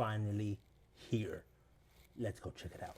finally here. Let's go check it out.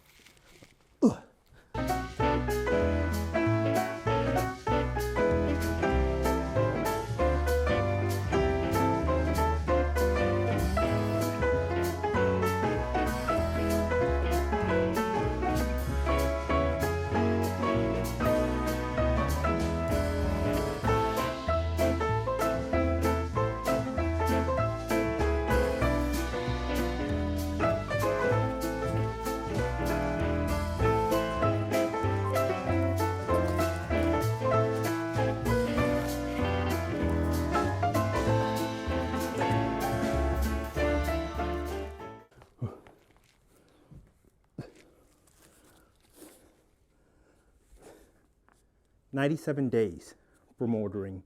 "97 days from ordering."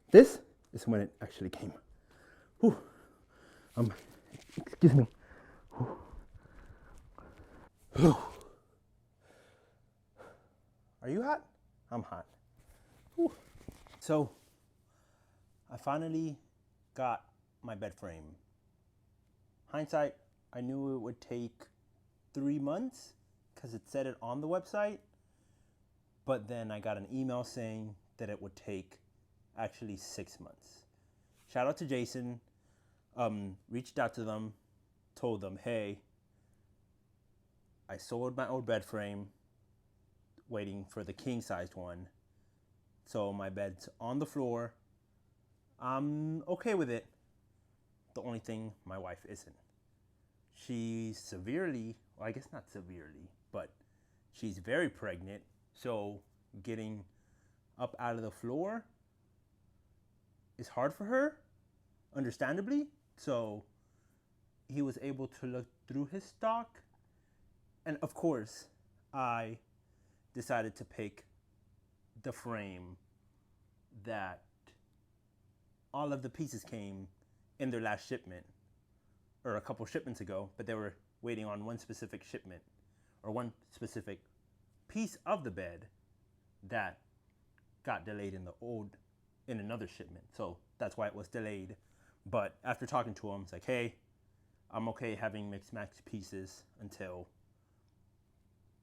This is when it actually came. Whew. Excuse me. Whew. Are you hot? I'm hot. Whew. So, I finally got my bed frame. Hindsight, I knew it would take 3 months because it said it on the website. But then I got an email saying that it would take actually 6 months. Shout out to Jason. Reached out to them, told them, hey, I sold my old bed frame, waiting for the king-sized one. So my bed's on the floor. I'm okay with it. The only thing, my wife isn't. She's severely, well, I guess not severely, but she's very pregnant. So getting up out of the floor is hard for her, understandably. So he was able to look through his stock. And of course, I decided to pick the frame that all of the pieces came in their last shipment, or a couple shipments ago, but they were waiting on one specific shipment, or one specific piece of the bed that got delayed in another shipment. So that's why it was delayed. But after talking to him, it's like, hey, I'm okay having mixed match pieces until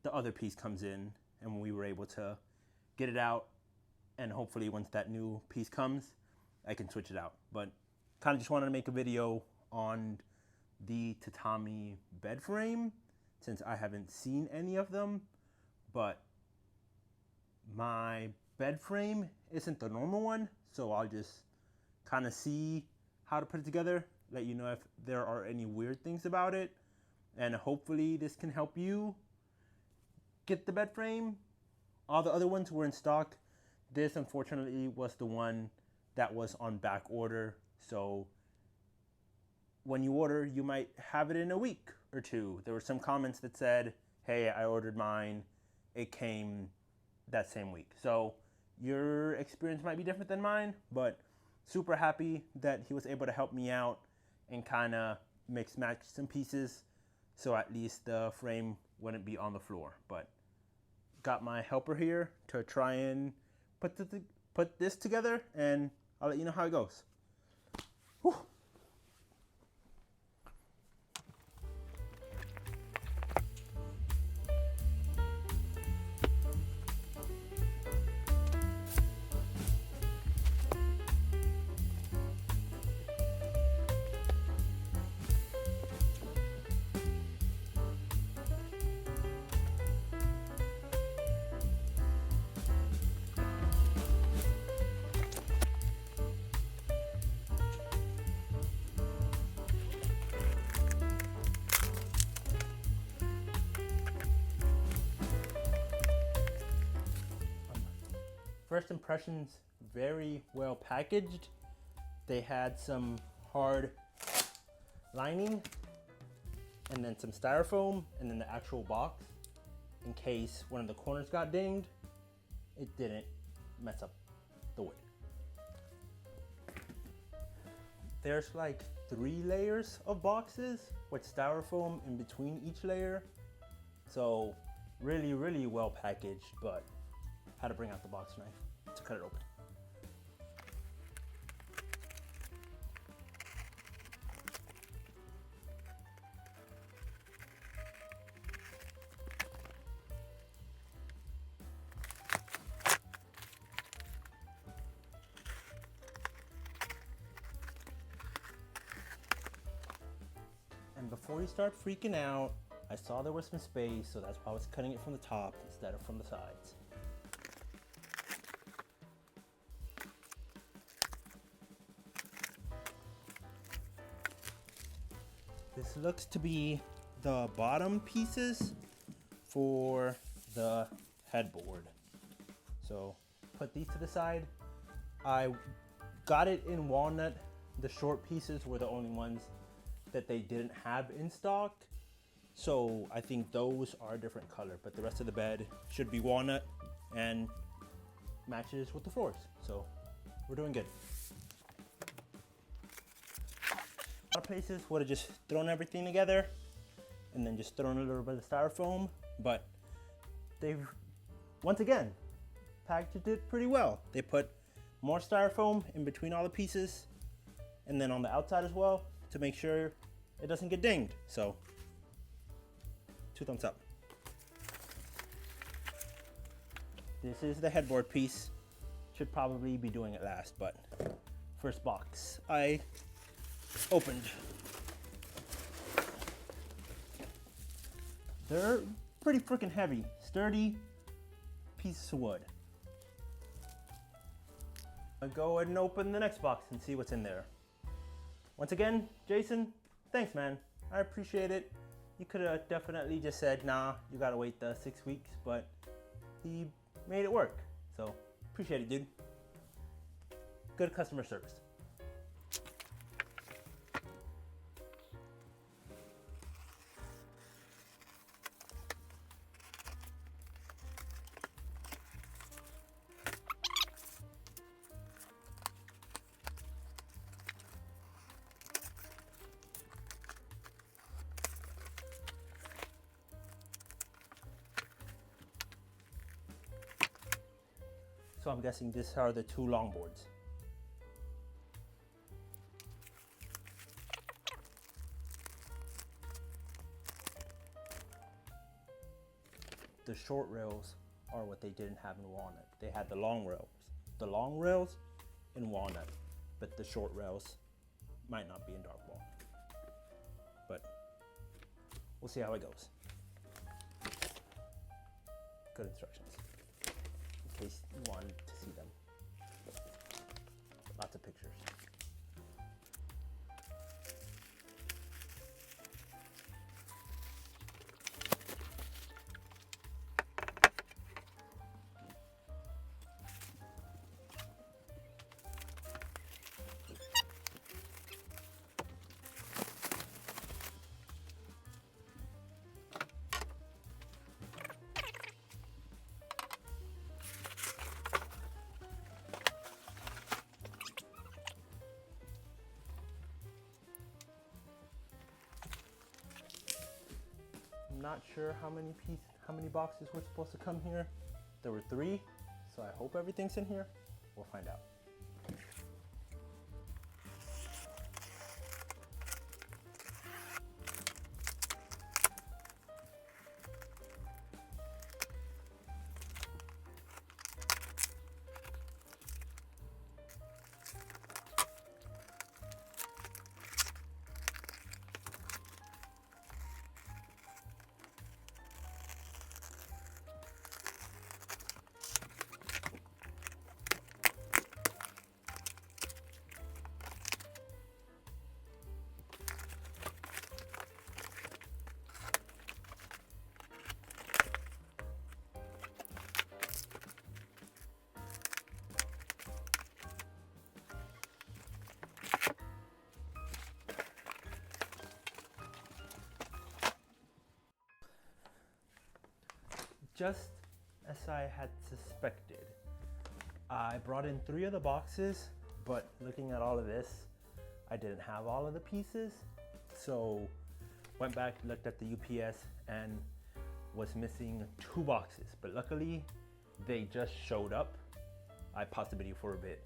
the other piece comes in, and we were able to get it out. And hopefully once that new piece comes, I can switch it out. But kind of just wanted to make a video on the Tatami bed frame since I haven't seen any of them. But my bed frame isn't the normal one, so I'll just kind of see how to put it together, let you know if there are any weird things about it, and hopefully this can help you get the bed frame. All the other ones were in stock. This unfortunately was the one that was on back order, so when you order, you might have it in a week or two. There were some comments that said, hey, I ordered mine, it came that same week. So your experience might be different than mine, but super happy that he was able to help me out and kind of mix match some pieces so at least the frame wouldn't be on the floor. But got my helper here to try and put this together, and I'll let you know how it goes. Whew. First impressions, very well packaged. They had some hard lining and then some styrofoam and then the actual box in case one of the corners got dinged. It didn't mess up the wood. There's like 3 layers of boxes with styrofoam in between each layer. So really, really well packaged, but had to bring out the box knife to cut it open. And before you start freaking out, I saw there was some space, so that's why I was cutting it from the top instead of from the sides. This looks to be the bottom pieces for the headboard. So put these to the side. I got it in walnut. The short pieces were the only ones that they didn't have in stock. So I think those are a different color, but the rest of the bed should be walnut and matches with the floors. So we're doing good. A lot of places would have just thrown everything together and then just thrown a little bit of styrofoam, but they've, once again, packaged it pretty well. They put more styrofoam in between all the pieces and then on the outside as well to make sure it doesn't get dinged. So 2 thumbs up. This is the headboard piece. Should probably be doing it last, but first box I opened. They're pretty freaking heavy, sturdy pieces of wood. I'll go ahead and open the next box and see what's in there. Once again, Jason, thanks man, I appreciate it. You could have definitely just said, nah, you gotta wait the 6 weeks, but he made it work. So, appreciate it, dude. Good customer service. So I'm guessing these are the 2 longboards. The short rails are what they didn't have in walnut. They had the long rails in walnut, but the short rails might not be in dark walnut. But we'll see how it goes. Good instructions. In case you wanted to see them. Lots of pictures. I'm not sure how many boxes were supposed to come here. There were 3, so I hope everything's in here. We'll find out. Just as I had suspected, I brought in 3 of the boxes, but looking at all of this, I didn't have all of the pieces. So went back, looked at the UPS and was missing 2 boxes, but luckily they just showed up. I paused the video for a bit.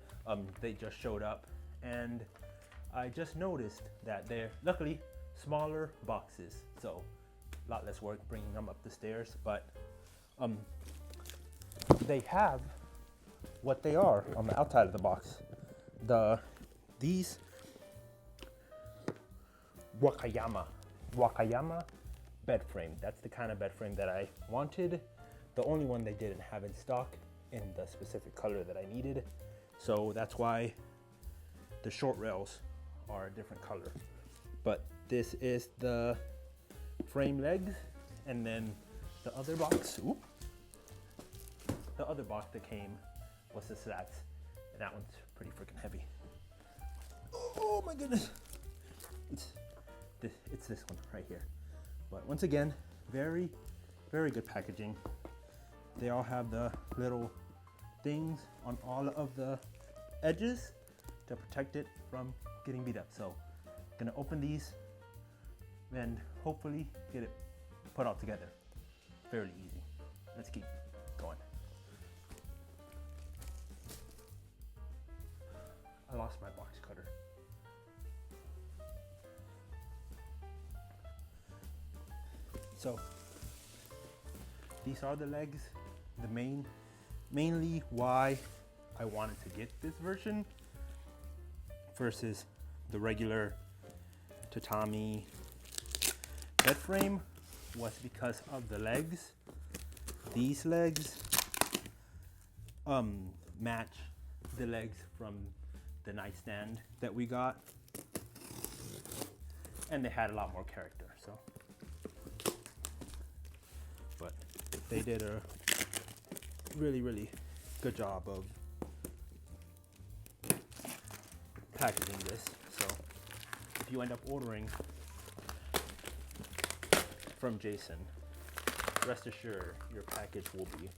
They just showed up and I just noticed that they're luckily smaller boxes. So a lot less work bringing them up the stairs, but they have what they are on the outside of the box. These Wakayama Wakayama bed frame. That's the kind of bed frame that I wanted. The only one they didn't have in stock in the specific color that I needed. So that's why the short rails are a different color. But this is the frame legs, and then the other box, the other box that came was the slats, and that one's pretty freaking heavy. Oh my goodness. It's this one right here. But once again, very, very good packaging. They all have the little things on all of the edges to protect it from getting beat up. So I'm gonna open these and hopefully get it put all together. Fairly easy. Let's keep going. I lost my box cutter. So these are the legs. Mainly why I wanted to get this version versus the regular Tatami bed frame was because of the legs. These legs match the legs from the nightstand that we got, and they had a lot more character. So, but they did a really, really good job of packaging this. So if you end up ordering from Jason, rest assured your package will be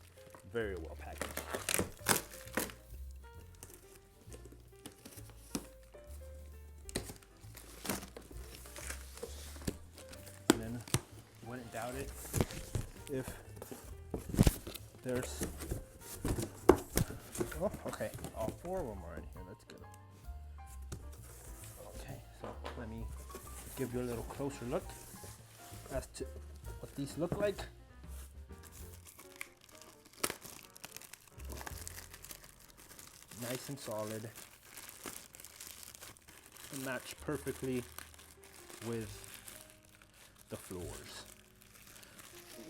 very well packaged. And then wouldn't doubt it if there's, oh, okay, all 4 of them are in here. That's good. Okay, so let me give you a little closer look as to what these look like. Nice and solid, and match perfectly with the floors.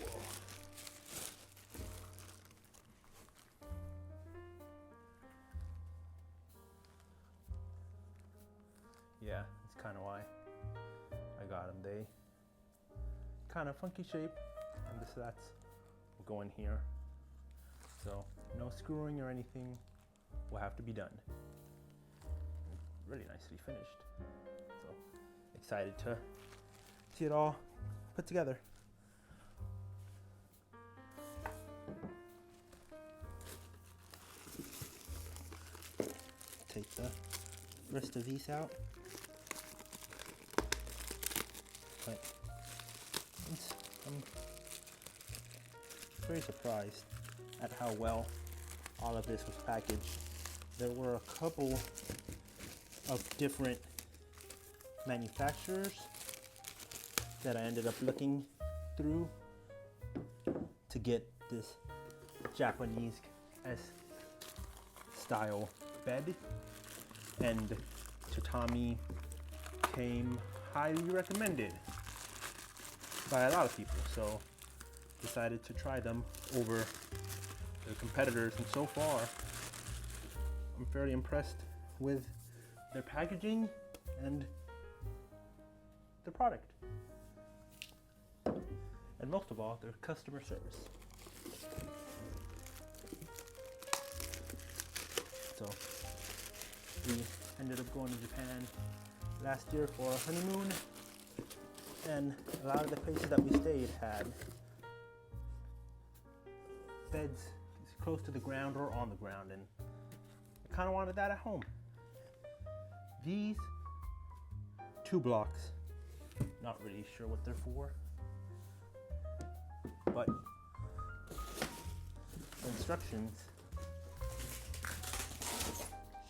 Whoa. Yeah, that's kind of why I got them. They kind of funky shape, and the slats will go in here. So no screwing or anything will have to be done. Really nicely finished. So excited to see it all put together. Take the rest of these out. But I'm very surprised at how well all of this was packaged. There were a couple of different manufacturers that I ended up looking through to get this Japanese style bed, and Tatami came highly recommended by a lot of people, so decided to try them over their competitors, and so far I'm fairly impressed with their packaging and the product, and most of all, their customer service. So we ended up going to Japan last year for a honeymoon, and a lot of the places that we stayed had beds close to the ground or on the ground, and I kind of wanted that at home. These 2 blocks, not really sure what they're for, but the instructions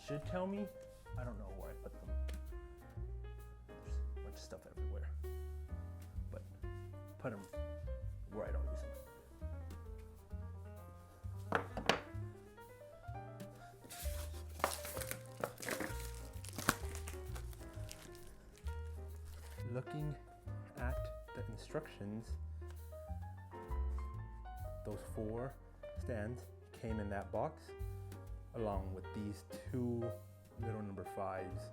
should tell me. I don't know where I put them. There's a bunch of stuff everywhere, but put them where I don't use them. Looking at instructions, those 4 stands came in that box, along with these 2 little number 5s,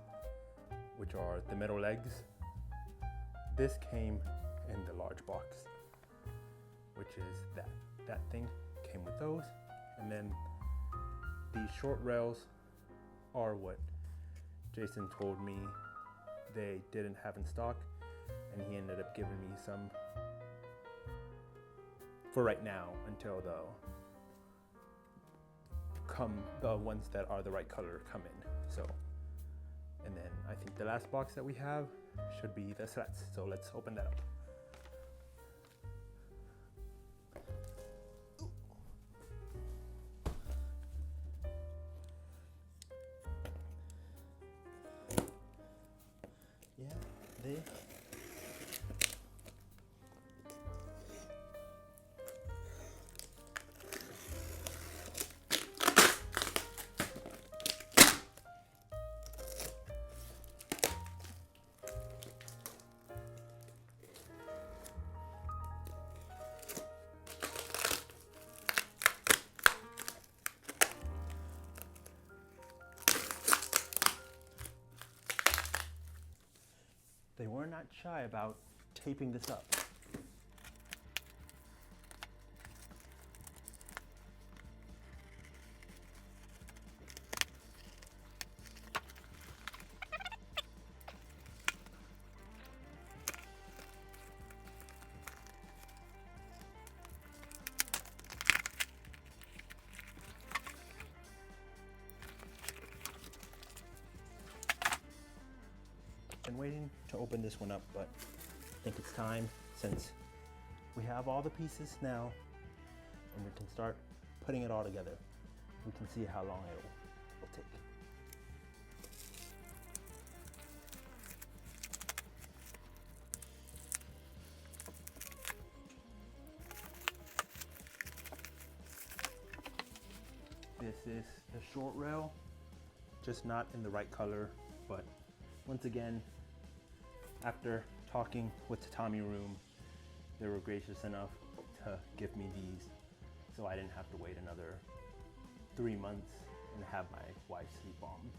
which are the middle legs. This came in the large box, which is that thing came with those. And then these short rails are what Jason told me they didn't have in stock, and he ended up giving me some for right now until the ones that are the right color come in. So, and then I think the last box that we have should be the slats. So let's open that up. Yeah, they were not shy about taping this up. Been waiting to open this one up, but I think it's time, since we have all the pieces now and we can start putting it all together. We can see how long it'll take. This is the short rail, just not in the right color, but once again, after talking with TatamiRoom, they were gracious enough to give me these, so I didn't have to wait another 3 months and have my wife sleep on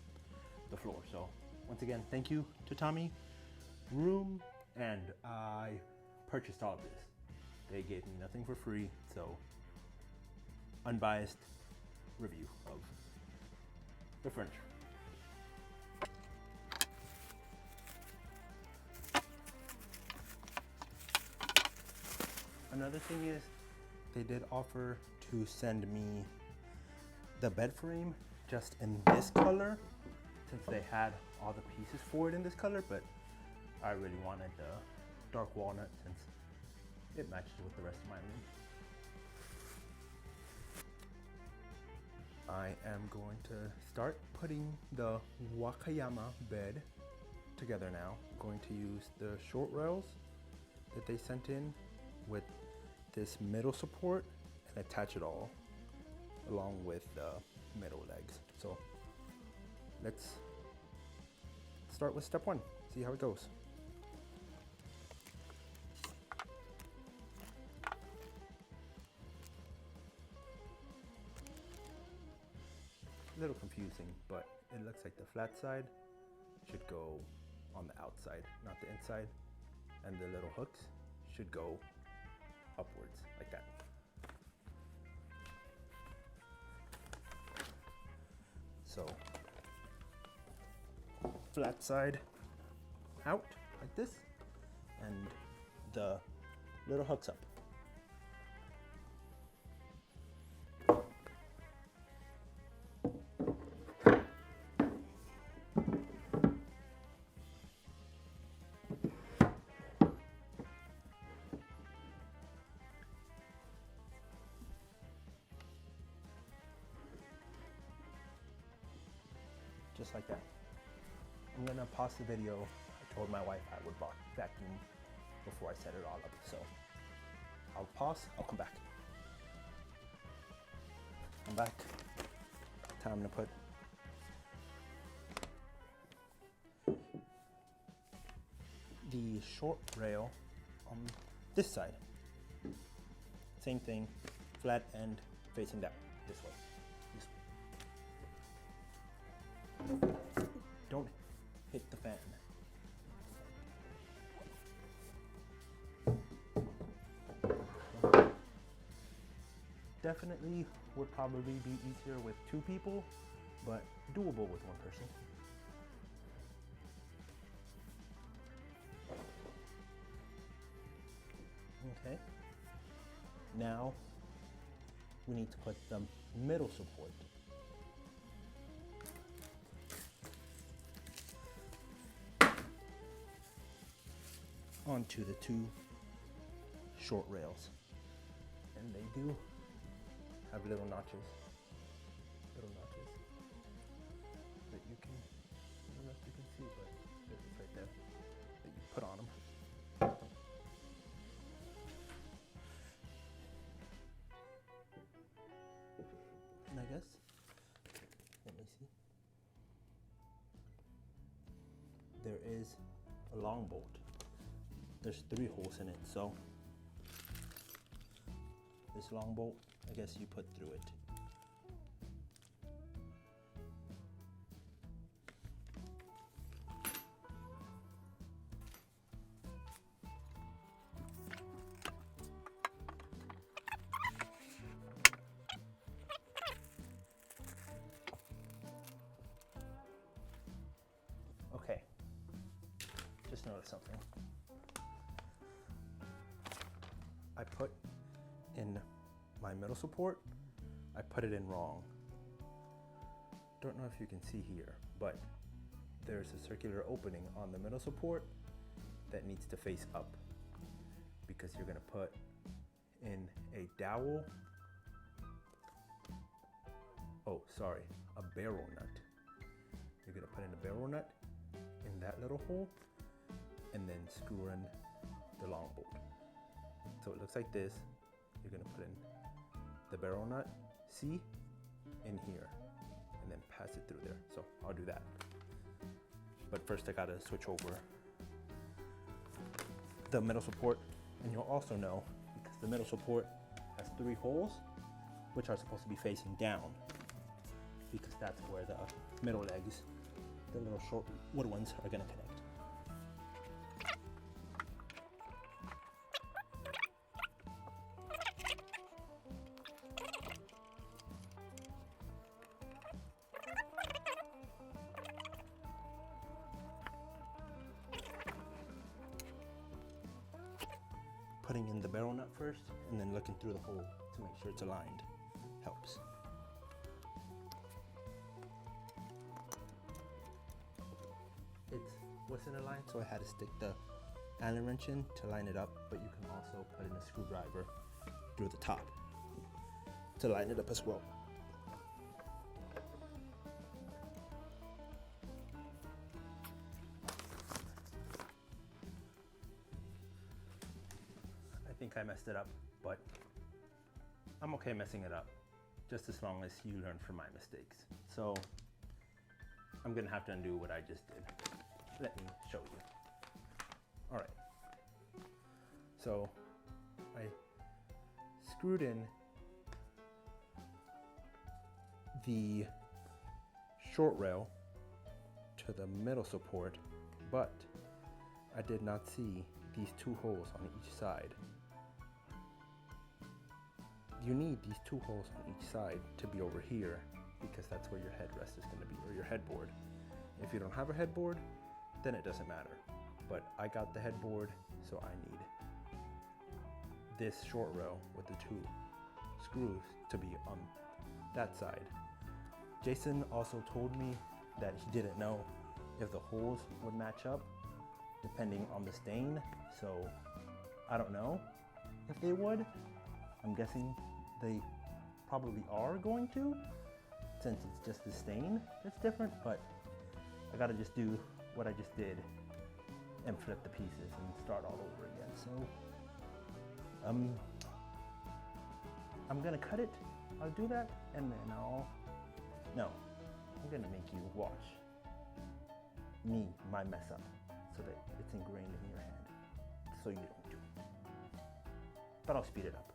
the floor. So once again, thank you TatamiRoom, and I purchased all of this. They gave me nothing for free, so unbiased review of the furniture. Another thing is, they did offer to send me the bed frame just in this color, since they had all the pieces for it in this color, but I really wanted the dark walnut since it matches with the rest of my room. I am going to start putting the Wakayama bed together now. I'm going to use the short rails that they sent in with this middle support and attach it all along with the middle legs. So let's start with step 1, see how it goes. A little confusing, but it looks like the flat side should go on the outside, not the inside, and the little hooks should go upwards like that. So flat side out like this, and the little hooks up. Just like that. I'm gonna pause the video. I told my wife I would vacuum before I set it all up, so I'll pause, I'll come back. I'm back. Time to put the short rail on this side. Same thing, flat end facing that this way. Don't hit the fan. Definitely would probably be easier with 2 people, but doable with 1 person. Okay. Now we need to put the middle support. Onto the 2 short rails. And they do have little notches that you can, I don't know if you can see, but it's right there that you put on them. And I guess, let me see, there is a long bolt. There's 3 holes in it, so this long bolt, I guess you put through it. Okay, just noticed something. I put in my middle support, I put it in wrong. Don't know if you can see here, but there's a circular opening on the middle support that needs to face up because you're gonna put in a dowel. Oh, sorry, a barrel nut. You're gonna put in a barrel nut in that little hole and then screw in the long bolt. So it looks like this. You're gonna put in the barrel nut, see, in here, and then pass it through there. So I'll do that. But first I gotta switch over the middle support, and you'll also know because the middle support has 3 holes, which are supposed to be facing down, because that's where the middle legs, the little short wood ones, are gonna connect. Putting in the barrel nut first and then looking through the hole to make sure it's aligned helps. It wasn't aligned, so I had to stick the Allen wrench in to line it up, but you can also put in a screwdriver through the top to line it up as well. I think I messed it up, but I'm okay messing it up, just as long as you learn from my mistakes. So I'm gonna have to undo what I just did. Let me show you. All right, so I screwed in the short rail to the middle support, but I did not see these 2 holes on each side. You need these 2 holes on each side to be over here because that's where your headrest is going to be, or your headboard. If you don't have a headboard, then it doesn't matter. But I got the headboard, so I need this short rail with the 2 screws to be on that side. Jason also told me that he didn't know if the holes would match up depending on the stain, so I don't know if they would. I'm guessing they probably are going to, since it's just the stain that's different, but I gotta just do what I just did and flip the pieces and start all over again. So I'm gonna cut it, I'll do that, and then I'm gonna make you watch my mess up so that it's ingrained in your head so you don't do it. but I'll speed it up.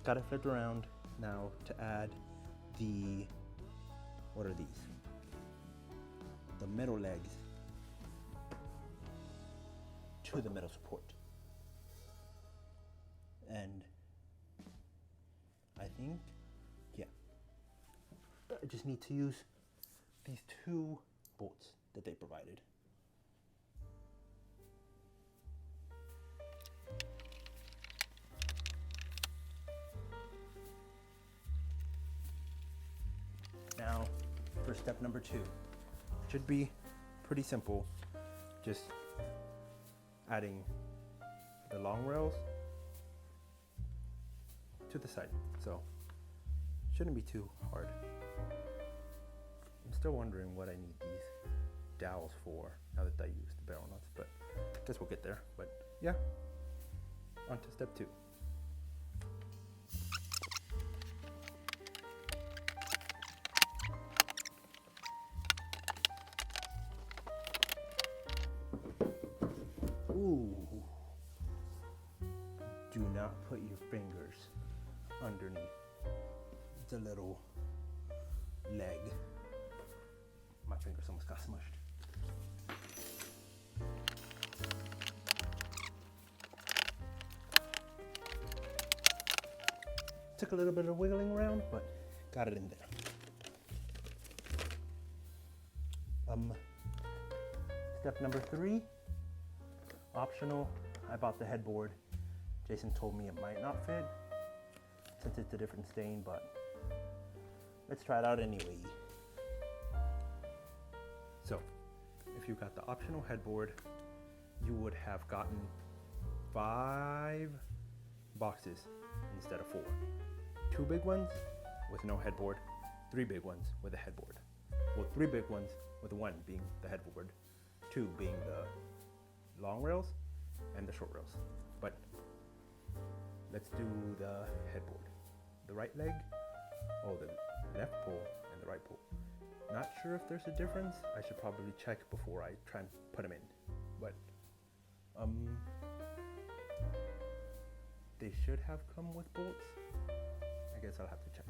Got it flipped around now to add the, what are these? The middle legs to the middle support. And I think, yeah, I just need to use these 2 bolts that they provided. Now for step number 2. Should be pretty simple. Just adding the long rails to the side. So shouldn't be too hard. I'm still wondering what I need these dowels for now that I used the barrel nuts, but I guess we'll get there. But yeah, on to step 2. Ooh. Do not put your fingers underneath the little leg. My fingers almost got smushed. Took a little bit of wiggling around, but got it in there. Step number 3. Optional. I bought the headboard. Jason told me it might not fit since it's a different stain, but let's try it out anyway. So, if you got the optional headboard, you would have gotten 5 boxes instead of 4. 2 big ones with no headboard, 3 big ones with a headboard. Well, 3 big ones with 1 being the headboard, 2 being the long rails and the short rails. But let's do the headboard. The right leg, the left pull and the right pull. Not sure if there's a difference. I should probably check before I try and put them in. But they should have come with bolts. I guess I'll have to check.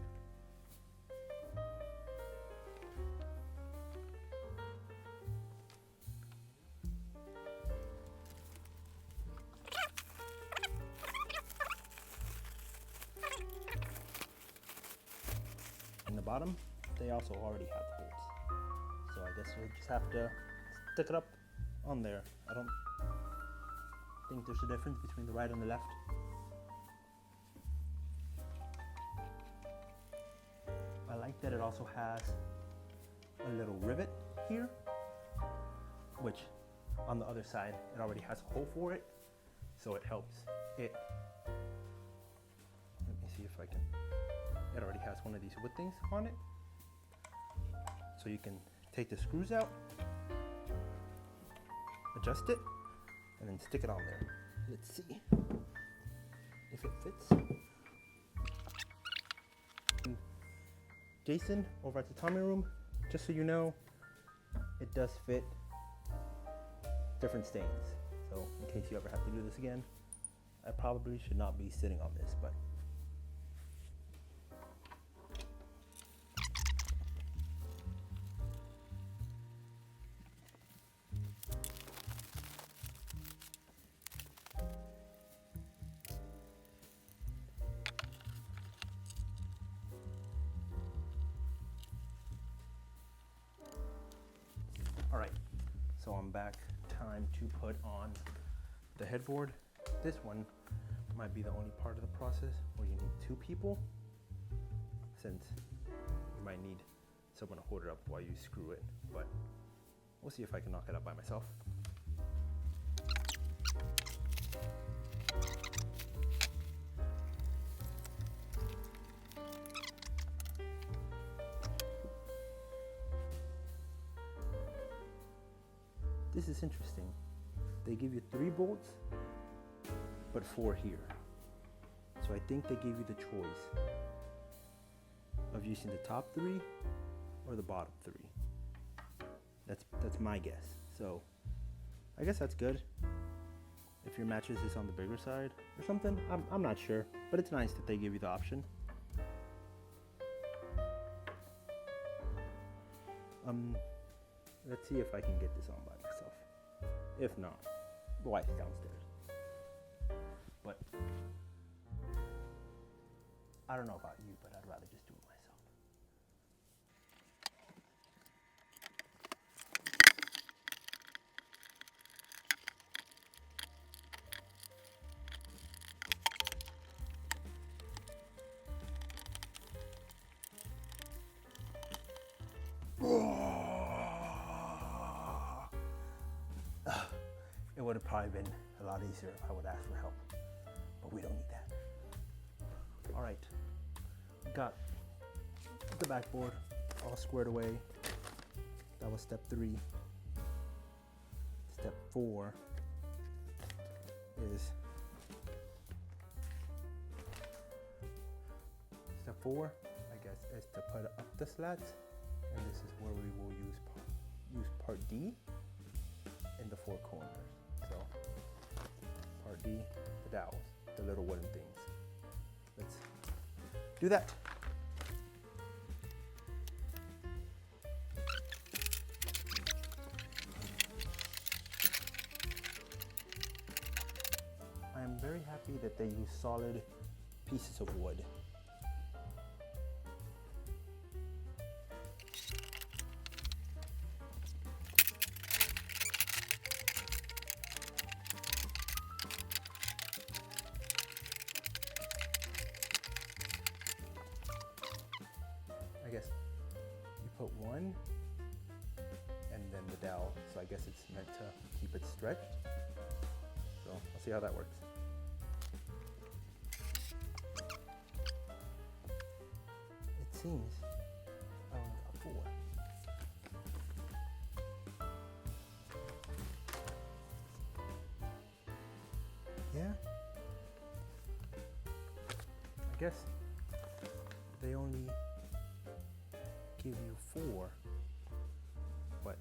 In the bottom, they also already have the bolts. So I guess you'll just have to stick it up on there. I don't think there's a difference between the right and the left. I like that it also has a little rivet here, which on the other side, it already has a hole for it. So it helps it. Let me see if I can. It already has one of these wood things on it. So you can take the screws out, adjust it, and then stick it on there. Let's see if it fits. And Jason over at TatamiRoom, just so you know, it does fit different stains. So in case you ever have to do this again, I probably should not be sitting on this, but alright, so I'm back. Time to put on the headboard. This one might be the only part of the process where you need 2 people, since you might need someone to hold it up while you screw it, but we'll see if I can knock it out by myself. this is interesting. They give you 3 bolts, but 4 here. So I think they gave you the choice of using the top 3 or the bottom 3. That's my guess. So I guess that's good. If your mattress is on the bigger side or something, I'm not sure, but it's nice that they give you the option. Let's see if I can get this on by myself. If not, the wife's downstairs. But I don't know about you, but I'd rather just do it myself. It would have probably been a lot easier if I would ask for help, but we don't need that. All right, got the backboard all squared away. That was step 3. Step 4 is I guess, is to put up the slats, and this is where we will use part D in the 4 corners. So part D, the dowels, the little wooden things. Let's do that. I am very happy that they use solid pieces of wood. I guess you put one and then the dowel, so I guess it's meant to keep it stretched. So I'll see how that works. It seems I only got 4. Yeah, I guess they only give you 4, but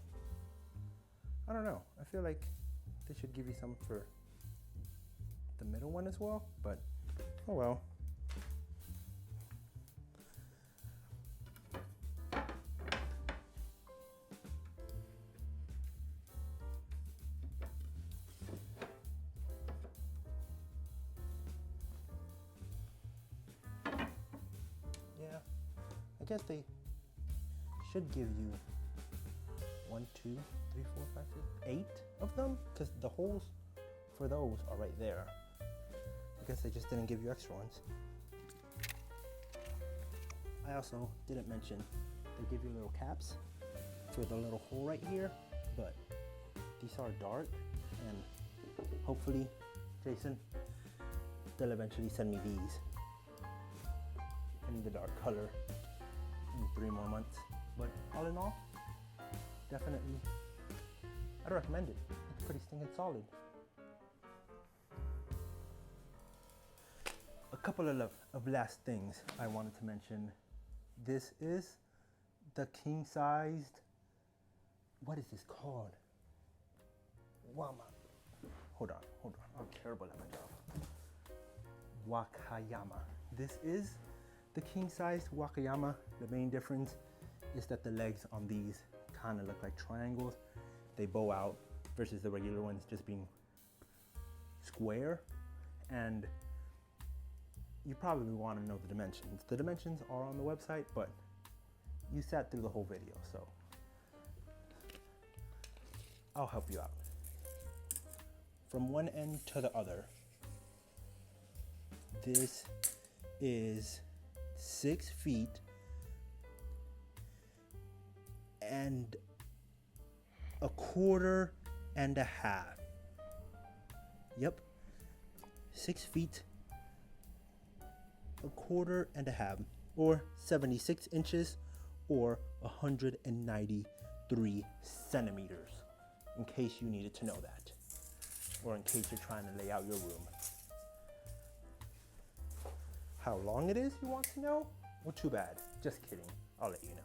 I don't know. I feel like they should give you some for the middle one as well, but oh well. Yeah, I guess they should give you 1, 2, 3, 4, 5, 6, 8 of them, because the holes for those are right there. I guess they just didn't give you extra ones. I also didn't mention they give you little caps for the little hole right here, but these are dark, and hopefully, Jason, they'll eventually send me these in the dark color in 3 more months. But all in all, definitely, I'd recommend it. It's pretty stinking solid. A couple of last things I wanted to mention. This is the king-sized, what is this called? Hold on, I'm terrible at my job. Wakayama. This is the king-sized Wakayama. The main difference is that the legs on these kind of look like triangles. They bow out versus the regular ones just being square. And you probably want to know the dimensions. The dimensions are on the website, but you sat through the whole video, so I'll help you out. From one end to the other, this is 6 feet and 1.25 feet. Yep, 6 feet, 1.25 feet, or 76 inches, or 193 centimeters in case you needed to know that, or in case you're trying to lay out your room. How long it is you want to know? Well, too bad. Just kidding. I'll let you know.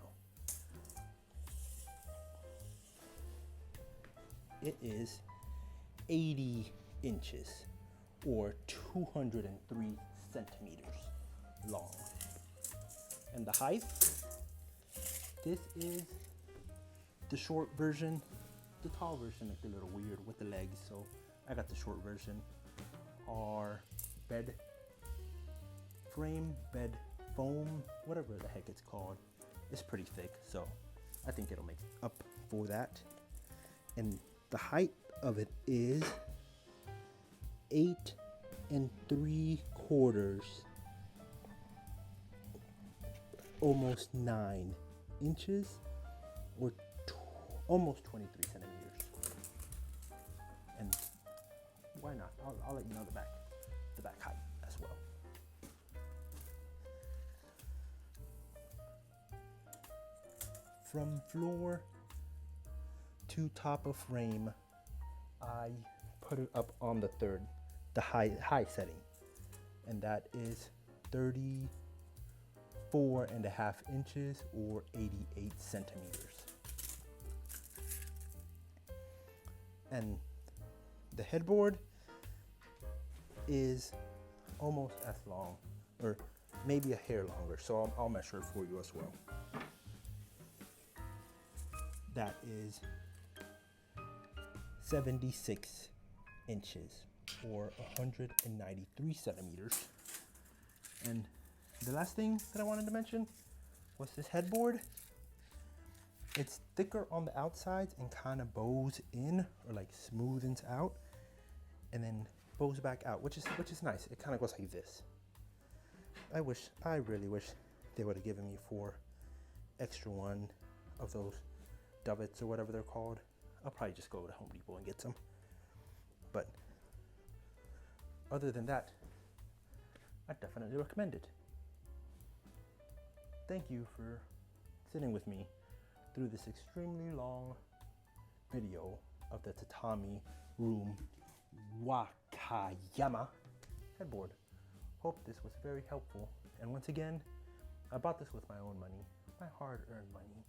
It is 80 inches or 203 centimeters long. And the height, this is the short version. The tall version looked a little weird with the legs, so I got the short version. Our bed frame, bed foam, whatever the heck it's called, is pretty thick, so I think it'll make up for that. And the height of it is 8 3/4, almost 9 inches, or almost 23 centimeters. And why not? I'll let you know the back height as well. From floor to top of frame, I put it up on the high setting, and that is 34.5 inches or 88 centimeters. And the headboard is almost as long, or maybe a hair longer, so I'll measure it for you as well. That is 76 inches or 193 centimeters. And the last thing that I wanted to mention was this headboard. It's thicker on the outsides and kind of bows in, or like smoothens out and then bows back out, which is nice. It kind of goes like this. I really wish they would have given me 4 extra one of those duvets or whatever they're called. I'll probably just go to Home Depot and get some. But other than that, I definitely recommend it. Thank you for sitting with me through this extremely long video of the TatamiRoom Wakayama headboard. Hope this was very helpful. And once again, I bought this with my own money, my hard-earned money.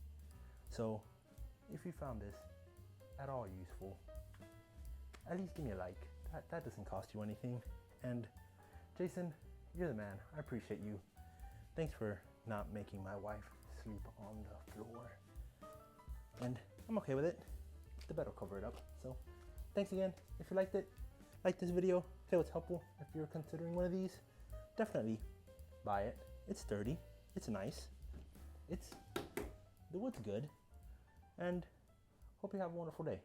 So if you found this at all useful, at least give me a like. That doesn't cost you anything. And Jason, you're the man. I appreciate you. Thanks for not making my wife sleep on the floor. And I'm okay with it. The bed will cover it up. So thanks again. If you liked it, like this video, if it was helpful, if you're considering one of these, definitely buy it. It's sturdy. It's nice. The wood's good. And hope you have a wonderful day.